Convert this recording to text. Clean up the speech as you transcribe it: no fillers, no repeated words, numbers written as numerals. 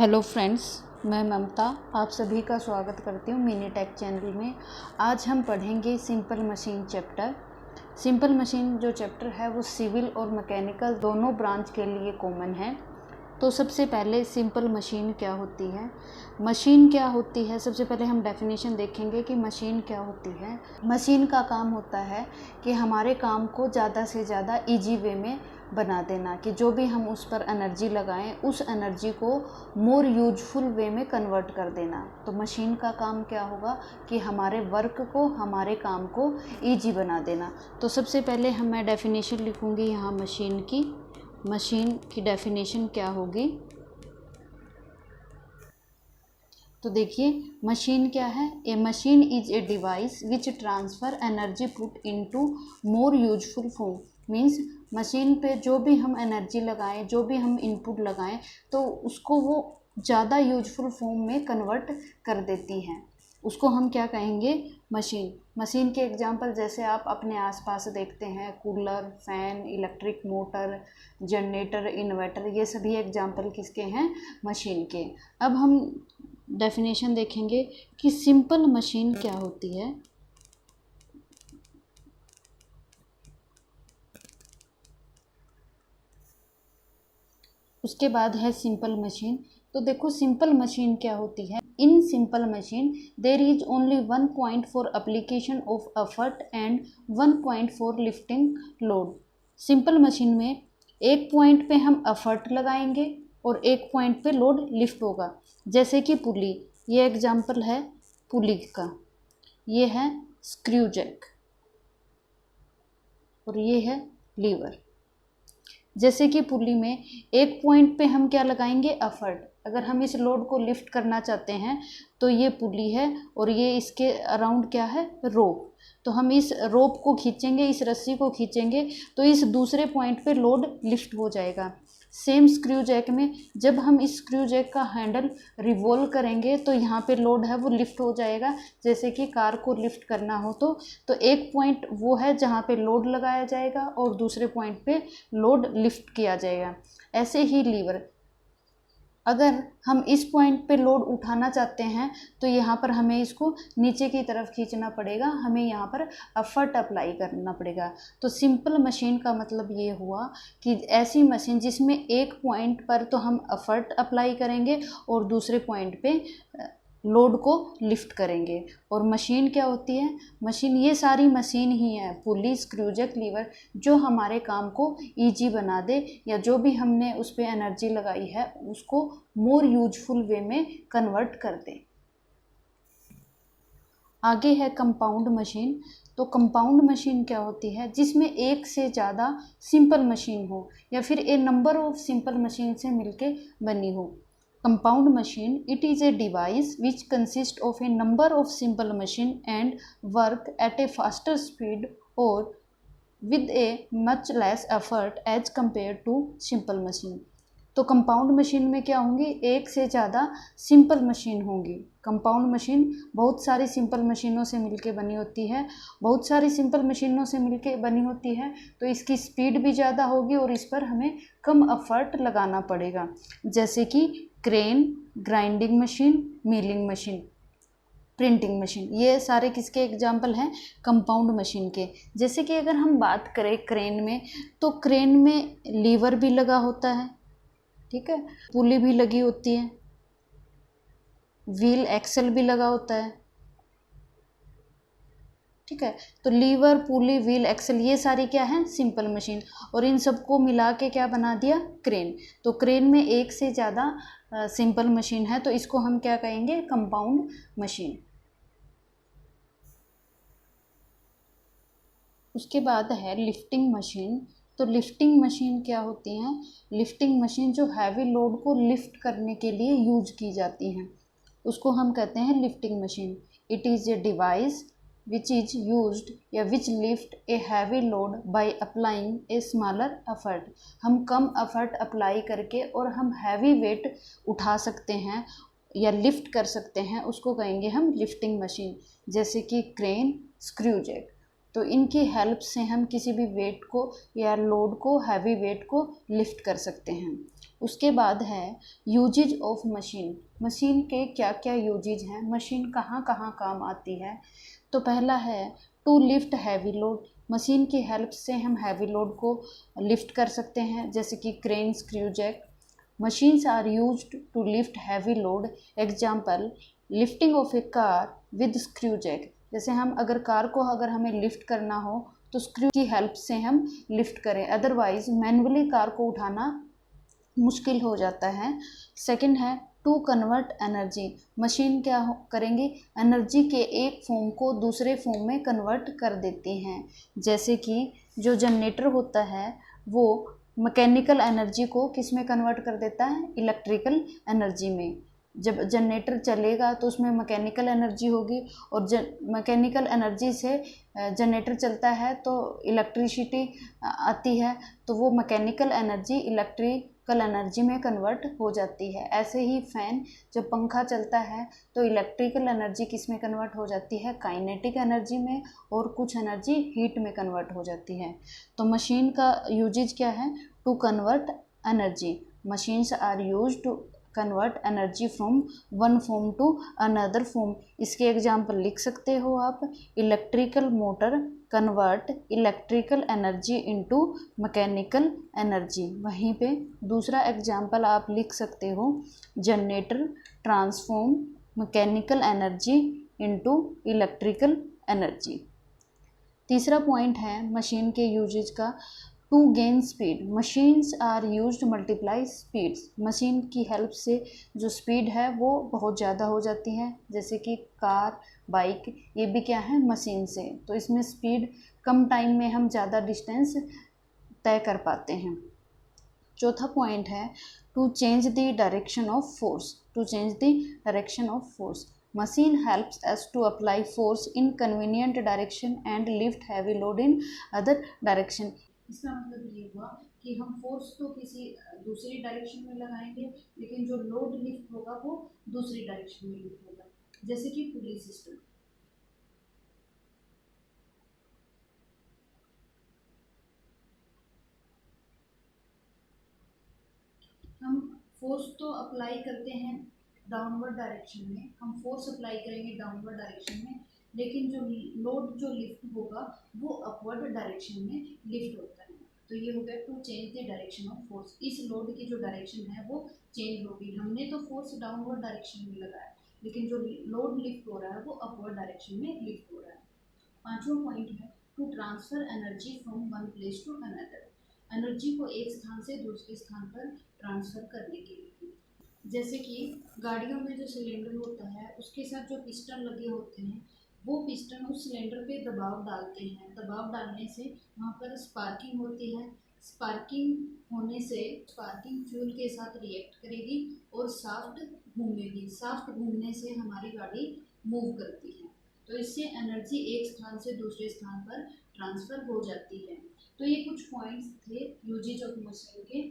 Hello friends, मैं ममता आप सभी का स्वागत करती हूँ मिनी टेक चैनल में। आज हम पढ़ेंगे simple machine chapter. Simple machine जो चैप्टर है वो सिविल और मैकेनिकल दोनों ब्रांच के लिए कॉमन है। तो सबसे पहले सिंपल मशीन क्या होती है। मशीन क्या होती है, सबसे पहले हम डेफिनेशन देखेंगे कि मशीन क्या होती है। मशीन का काम होता है कि हमारे काम को ज़्यादा से ज़्यादा ईजी वे में बना देना, कि जो भी हम उस पर एनर्जी लगाएं उस एनर्जी को मोर यूजफुल वे में कन्वर्ट कर देना। तो मशीन का काम क्या होगा कि हमारे वर्क को, हमारे काम को ईजी बना देना। तो सबसे पहले मैं डेफिनेशन लिखूंगी यहाँ मशीन की। मशीन की डेफिनेशन क्या होगी, तो देखिए मशीन क्या है। A machine is a device which transfer energy put into more useful form. Means machine पे जो भी हम एनर्जी लगाएं, जो भी हम इनपुट लगाएं, तो उसको वो ज़्यादा यूजफुल फॉर्म में कन्वर्ट कर देती हैं। उसको हम क्या कहेंगे, मशीन। मशीन के एग्जांपल जैसे आप अपने आसपास देखते हैं, cooler, fan, electric motor, generator, inverter, ये सभी एग्जांपल किसके हैं, मशीन के। अब हम डेफिनेशन देखेंगे कि सिंपल मशीन क्या होती है। उसके बाद है सिंपल मशीन। तो देखो सिंपल मशीन क्या होती है। In simple machine there is only one point for application of effort and one point for lifting load. Simple machine में एक पॉइंट पे हम एफर्ट लगाएंगे और एक पॉइंट पे लोड लिफ्ट होगा। जैसे कि पुली, ये एग्जाम्पल है पुली का, ये है स्क्रू जैक और ये है लीवर। जैसे कि पुली में एक पॉइंट पे हम क्या लगाएंगे, एफर्ट। अगर हम इस लोड को लिफ्ट करना चाहते हैं तो ये पुली है और ये इसके अराउंड क्या है, रोप। तो हम इस रोप को खींचेंगे, इस रस्सी को खींचेंगे तो इस दूसरे पॉइंट पे लोड लिफ्ट हो जाएगा। सेम स्क्रू जैक में जब हम इस स्क्रू जैक का हैंडल रिवॉल्व करेंगे तो यहाँ पे लोड है वो लिफ्ट हो जाएगा। जैसे कि कार को लिफ्ट करना हो तो एक पॉइंट वो है जहाँ पे लोड लगाया जाएगा और दूसरे पॉइंट पे लोड लिफ्ट किया जाएगा। ऐसे ही लीवर, अगर हम इस पॉइंट पे लोड उठाना चाहते हैं तो यहाँ पर हमें इसको नीचे की तरफ खींचना पड़ेगा, हमें यहाँ पर एफर्ट अप्लाई करना पड़ेगा। तो सिंपल मशीन का मतलब ये हुआ कि ऐसी मशीन जिसमें एक पॉइंट पर तो हम एफर्ट अप्लाई करेंगे और दूसरे पॉइंट पे लोड को लिफ्ट करेंगे। और मशीन क्या होती है, मशीन ये सारी मशीन ही है, पुली, स्क्रू जैक, लीवर, जो हमारे काम को ईजी बना दे या जो भी हमने उस पर एनर्जी लगाई है उसको मोर यूजफुल वे में कन्वर्ट कर दे। आगे है कंपाउंड मशीन। तो कंपाउंड मशीन क्या होती है, जिसमें एक से ज़्यादा सिंपल मशीन हो या फिर ए नंबर ऑफ सिंपल मशीन से मिलके बनी हो। Compound machine, it is a device which consists of a number of simple machine and work at a faster speed or with a much less effort as compared to simple machine। तो compound machine में क्या होंगी, एक से ज़्यादा simple machine होंगी। Compound machine बहुत सारी सिंपल मशीनों से मिलके बनी होती है, बहुत सारी सिंपल मशीनों से मिलके बनी होती है तो इसकी स्पीड भी ज़्यादा होगी और इस पर हमें कम एफर्ट लगाना पड़ेगा। जैसे कि crane, grinding machine, milling machine, printing machine, ये सारे किसके एग्जाम्पल हैं, कंपाउंड मशीन के। जैसे कि अगर हम बात करें क्रेन में, तो क्रेन में लीवर भी लगा होता है, ठीक है, पुली भी लगी होती है, व्हील एक्सल भी लगा होता है, ठीक है। तो लीवर, पुली, व्हील, एक्सल, ये सारी क्या है, सिंपल मशीन, और इन सबको मिला के क्या बना दिया, क्रेन। तो क्रेन में एक से ज़्यादा सिंपल मशीन है तो इसको हम क्या कहेंगे, कंपाउंड मशीन। उसके बाद है लिफ्टिंग मशीन। तो लिफ्टिंग मशीन क्या होती हैं, लिफ्टिंग मशीन जो हैवी लोड को लिफ्ट करने के लिए यूज की जाती हैं उसको हम कहते हैं lifting machine. It is a device which is used या which lift a heavy load by applying a smaller effort। हम कम एफर्ट अप्लाई करके और हम हैवी वेट उठा सकते हैं या लिफ्ट कर सकते हैं, उसको कहेंगे हम लिफ्टिंग मशीन। जैसे कि क्रेन, स्क्रू जैक, तो इनकी हेल्प से हम किसी भी वेट को या लोड को, हैवी वेट को लिफ्ट कर सकते हैं। उसके बाद है यूजेज ऑफ मशीन। मशीन के क्या क्या यूजेज हैं, मशीन कहाँ कहाँ काम आती है। तो पहला है to lift heavy load. Machine की हेल्प से हम हैवी लोड को लिफ्ट कर सकते हैं, जैसे कि crane, screw jack. Machines are used to lift heavy load, example lifting of a car with screw jack. जैसे हम अगर कार को अगर हमें लिफ्ट करना हो तो स्क्रू की हेल्प से हम लिफ्ट करें, अदरवाइज मैनुअली कार को उठाना मुश्किल हो जाता है। सेकंड है टू कन्वर्ट एनर्जी। मशीन क्या करेंगे, एनर्जी के एक फॉर्म को दूसरे फॉर्म में कन्वर्ट कर देती हैं। जैसे कि जो जनरेटर होता है वो मैकेनिकल एनर्जी को किस में कन्वर्ट कर देता है, इलेक्ट्रिकल एनर्जी में। जब जनरेटर चलेगा तो उसमें मैकेनिकल एनर्जी होगी, और मैकेनिकल एनर्जी से जनरेटर चलता है तो इलेक्ट्रिसिटी आती है, तो वो मैकेनिकल एनर्जी इलेक्ट्रिकल एनर्जी में कन्वर्ट हो जाती है। ऐसे ही फैन, जब पंखा चलता है तो इलेक्ट्रिकल एनर्जी किस में कन्वर्ट हो जाती है, काइनेटिक एनर्जी में, और कुछ एनर्जी हीट में कन्वर्ट हो जाती है। तो मशीन का यूजेज क्या है, to convert energy. Machines are used to convert energy from one form to another form. इसके एग्जाम्पल लिख सकते हो आप, electrical motor convert electrical energy into mechanical energy. वहीं पे दूसरा एग्जाम्पल आप लिख सकते हो, generator transform mechanical energy into electrical energy. तीसरा पॉइंट है मशीन के यूजेज का, to gain speed. Machines are use to multiply speeds. Machine की हेल्प से जो स्पीड है वो बहुत ज़्यादा हो जाती है, जैसे कि कार, बाइक, ये भी क्या है, मशीन से। तो इसमें स्पीड कम टाइम में हम ज़्यादा डिस्टेंस तय कर पाते हैं। चौथा पॉइंट है to change the direction of force. To change the direction of force, machine helps us to apply force in convenient direction and lift heavy load in other direction. इसका मतलब ये हुआ कि हम फोर्स तो किसी दूसरी डायरेक्शन में लगाएंगे, लेकिन जो लोड लिफ्ट होगा वो दूसरी डायरेक्शन में लिफ्ट होगा, जैसे कि पुली सिस्टम। हम फोर्स तो अप्लाई करते हैं डाउनवर्ड डायरेक्शन में, हम फोर्स अप्लाई करेंगे डाउनवर्ड डायरेक्शन में, लेकिन जो लोड जो लिफ्ट होगा वो अपवर्ड डायरेक्शन में लिफ्ट होता है। तो ये हो गया to change the direction of force. इस लोड की जो डायरेक्शन है वो चेंज होगी। हमने तो फोर्स डाउनवर्ड डायरेक्शन में लगाया, लेकिन जो लोड लिफ्ट हो रहा है वो अपवर्ड डायरेक्शन में लिफ्ट हो रहा है। पांचवा पॉइंट है to transfer energy from one place to another. Energy को एक स्थान से दूसरे स्थान पर ट्रांसफर करने के लिए, जैसे कि गाड़ियों में जो सिलेंडर होता है उसके साथ जो पिस्टन लगे होते हैं, वो पिस्टन उस सिलेंडर पे दबाव डालते हैं। दबाव डालने से वहाँ पर स्पार्किंग होती है। स्पार्किंग होने से स्पार्किंग फ्यूल के साथ रिएक्ट करेगी और शाफ्ट घूमेगी। शाफ्ट घूमने से हमारी गाड़ी मूव करती है, तो इससे एनर्जी एक स्थान से दूसरे स्थान पर ट्रांसफ़र हो जाती है। तो ये कुछ पॉइंट्स थे यूजेज ऑफ मशीन के।